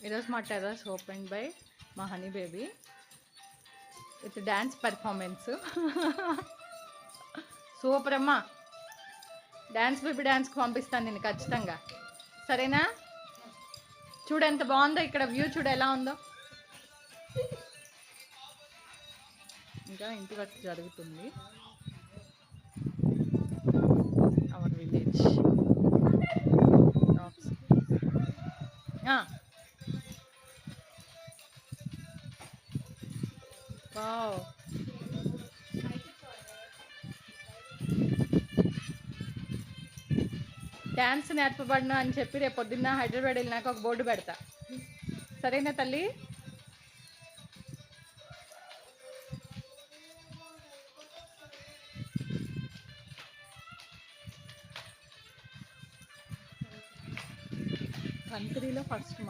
ఈరోజు మా terrace open by మా honey baby with dance performance. Super అమ్మా. డ్యాన్స్ బేబీ డ్యాన్స్కి పంపిస్తాను నేను ఖచ్చితంగా, సరేనా? చూడు ఎంత బాగుందో, ఇక్కడ వ్యూ చూడు ఎలా ఉందో. ఇంకా ఇంటి వర్క్ జరుగుతుంది. Hour village. వావ్. డ్యాన్స్ నేర్పబడిన అని చెప్పి రేపు పొద్దున్న హైదరాబాద్ వెళ్ళినాక ఒక బోర్డు పెడతా, సరేనా తల్లి? కంట్రీలో ఫస్ట్